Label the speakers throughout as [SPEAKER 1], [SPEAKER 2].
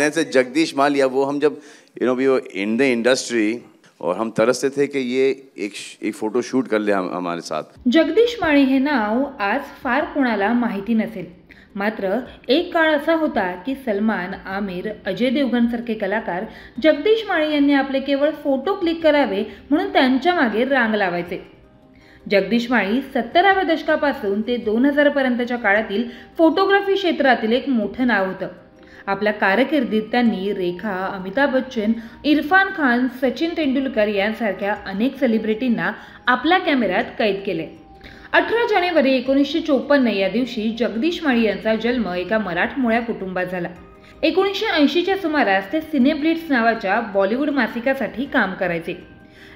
[SPEAKER 1] से जगदीश मालिया वो हम जब we were in the industry और हम तरसते थे कि ये एक फोटो शूट कर ले हमारे साथ।
[SPEAKER 2] जगदीश माळी हे नाव आज फार कोणाला माहिती नसेल, मात्र एक काळ असा होता की सलमान, आमिर, अजय देवगण सारखे कलाकार जगदीश माळी यांनी आपले केवळ फोटो क्लिक करावे म्हणून त्यांच्या मागे रांग लावायचे। जगदीश माळी 70व्या दशकापासून ते 2000 पर्यंतच्या काळातील फोटोग्राफी क्षेत्रातील एक मोठं नाव होतं। आपल्या कारकिर्दीत त्यांनी रेखा, अमिताभ बच्चन, इरफान खान, सचिन तेंडुलकर यांसारख्या अनेक सेलिब्रिटींना आपल्या कॅमेऱ्यात कैद केले। 18 जानेवारी 1954 या दिवशी जगदीश माळी यांचा जन्म एका मराठमोळ्या कुटुंबात झाला। 1980च्या सुमारास ते सिनेब्लिट्स नावाच्या बॉलिवूड मासिकासाठी काम करायचे।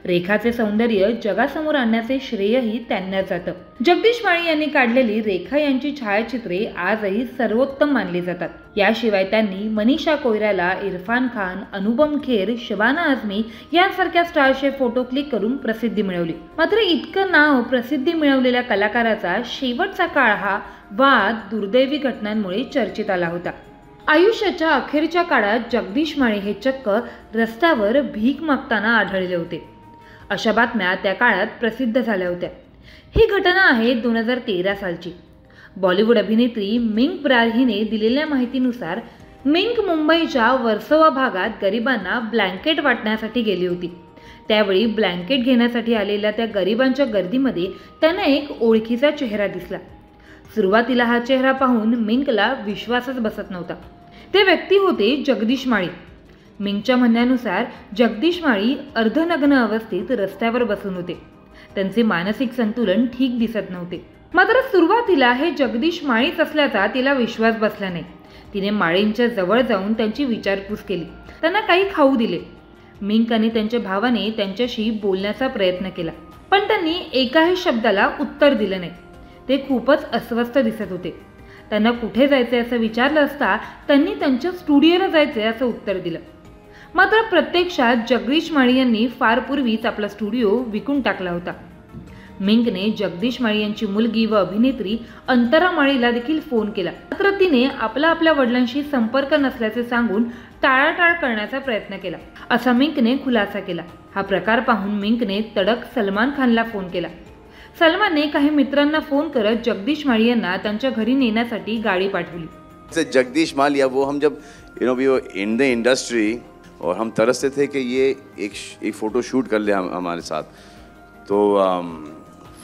[SPEAKER 2] रेखाचे सौंदर्य जगासमोर आणण्याचे श्रेयही त्यांनाच जातं। जगदीश माळी यांनी काढलेली रेखा यांची छायाचित्रे आजही सर्वोत्तम मानली जातात। याशिवाय त्यांनी मनीषा कोइराला, इरफान खान, अनुपम खेर, शबाना आझमी यांसारख्या स्टारचे फोटो क्लिक करून प्रसिद्धी मिळवली। मात्र इतकं नाव प्रसिद्धी मिळवलेल्या कलाकाराचा शेवटचा काळ हा वाद, दुर्दैवी घटनांमुळे चर्चेत आला होता। आयुष्याच्या अखेरच्या काळात जगदीश माळी हे चक्क रस्त्यावर भीक मागताना आढळले होते। अशा बातम्या त्या काळात प्रसिद्ध झाल्या होत्या। ही घटना आहे 2013 सालची। बॉलिवूड अभिनेत्री मिंक ब्रार हिने दिलेल्या माहितीनुसार मिंक मुंबईच्या वर्सोवा भागात गरिबांना ब्लँकेट वाटण्यासाठी गेली होती। त्यावेळी ब्लँकेट घेण्यासाठी आलेल्या त्या गरिबांच्या गर्दीमध्ये त्यांना एक ओळखीचा चेहरा दिसला। सुरुवातीला हा चेहरा पाहून मिंकला विश्वासच बसत नव्हता। ते व्यक्ती होते जगदीश माळी। मिंकच्या म्हणण्यानुसार जगदीश माळी अर्धनग्न अवस्थेत रस्त्यावर बसून होते। त्यांचे मानसिक संतुलन ठीक दिसत नव्हते। मात्र सुरुवातीला हे जगदीश माळीच असल्याचा तिला विश्वास बसला नाही। तिने माळींच्या जवळ जाऊन त्यांची विचारपूस केली, त्यांना काही खाऊ दिले। मिंक आणि त्यांच्या भावाने त्यांच्याशी बोलण्याचा प्रयत्न केला, पण त्यांनी एकाही शब्दाला उत्तर दिलं नाही। ते खूपच अस्वस्थ दिसत होते। त्यांना कुठे जायचे असं विचारलं असता त्यांनी त्यांच्या स्टुडिओला जायचे असं उत्तर दिलं। मात्र प्रत्यक्षात जगदीश माळी यांनी फार पूर्वीच आपला स्टुडिओ विकून टाकला होता। मिंकने जगदीश माळी यांची मुलगी व अभिनेत्री अंतरा माळीला देखील फोन केला, मात्र तिने आपल्या वडिलांशी संपर्क नसल्याचे सांगून टाळाटाळ करण्याचा प्रयत्न केला, असा मिंकने खुलासा केला। हा प्रकार पाहून मिंकने तडक सलमान खानला फोन केला। सलमानने काही मित्रांना फोन करत जगदीश माळी यांना त्यांच्या घरी नेण्यासाठी गाडी पाठवली।
[SPEAKER 1] जगदीश मालिया वो हम जब we were in the industry और हम तरसते थे कि ये एक फ़ोटो शूट कर ले हमारे साथ, तो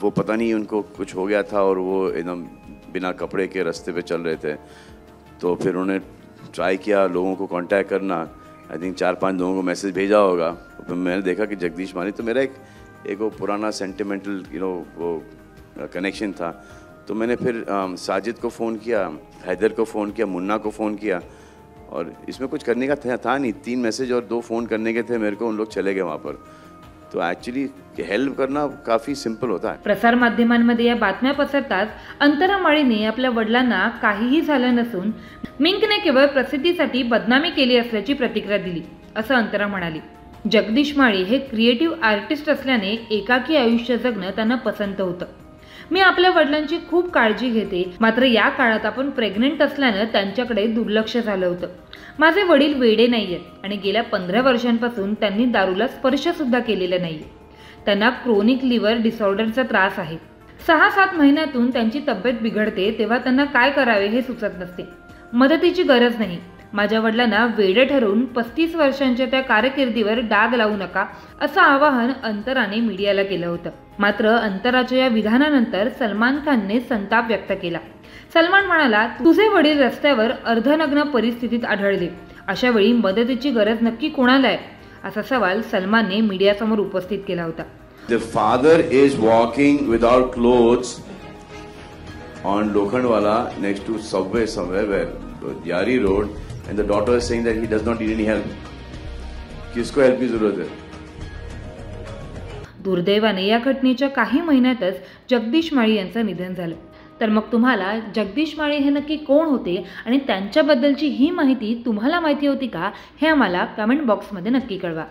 [SPEAKER 1] वो पता नहीं उनको कुछ हो गया था और वो एकदम बिना कपड़े के रास्ते पे चल रहे थे। तो फिर उन्होंने ट्राई किया लोगों को कांटेक्ट करना। आई थिंक 4-5 लोगों को मैसेज भेजा होगा। तो मैंने देखा कि जगदीश माली, तो मेरा एक वो पुराना सेंटिमेंटल वो कनेक्शन था। तो मैंने फिर साजिद को फ़ोन किया, हैदर को फ़ोन किया, मुन्ना को फ़ोन किया, और इसमें कुछ करने का था नहीं। 3 मैसेज और 2 फ़ोन करने के थे मेरे को। उन लोग चले गए वहाँ पर। तो एक्चुअली हेल्प करना काफ़ी सिंपल होता है।
[SPEAKER 2] प्रसार माध्यमांमध्ये या बातम्या पसरताच अंतरा माळीने आपल्या वडिलांना काहीही झालं नसून मिंकने केवळ प्रसिद्धीसाठी बदनामी केली असल्याची प्रतिक्रिया दिली, असं अंतरा म्हणाली। जगदीश माळी हे क्रिएटिव्ह आर्टिस्ट असल्याने एकाकी आयुष्य जगणं त्यांना पसंत होतं। मी आपल्या वडिलांची खूप काळजी घेते, मात्र या काळात आपण प्रेग्नेंट असल्यानं त्यांच्याकडे दुर्लक्ष झालं होतं। माझे वडील वेडे नाहीयेत आणि गेल्या 15 वर्षांपासून त्यांनी दारूला स्पर्श सुद्धा केलेला नाहीये। त्यांना क्रोनिक लिव्हर डिसऑर्डरचा त्रास आहे। 6-7 महिन्यातून त्यांची तब्येत बिघडते, तेव्हा त्यांना काय करावे हे सुचत नसते। मदतीची गरज नाही। माझ्या वडिलांना वेडे ठरवून 35 वर्षांच्या त्या कारकिर्दीवर डाग लावू नका, असं आवाहन अंतराने मीडियाला केलं होतं। मात्र अंतराच्या या विधानानंतर सलमान खानने संताप व्यक्त केला। सलमान म्हणाला, तुझे वडील रस्त्यावर अर्धनग्न परिस्थितीत आढळले, अशा वेळी मदतीची गरज नक्की कोणाला आहे, असा सवाल सलमानने मीडियासमोर उपस्थित केला होता।
[SPEAKER 1] The father is walking without clothes on Lokhandwala next to subway somewhere where Yari Road, and the daughter is saying that he does not need any help. किसको हेल्प की जरूरत है?
[SPEAKER 2] दुर्दैवाने या घटनेच्या काही महिन्यातच जगदीश माळी यांचं निधन झालं। तर मग तुम्हाला जगदीश माळी हे नक्की कोण होते आणि त्यांच्याबद्दलची ही माहिती तुम्हाला माहिती होती का, हे आम्हाला कमेंट बॉक्समध्ये नक्की कळवा।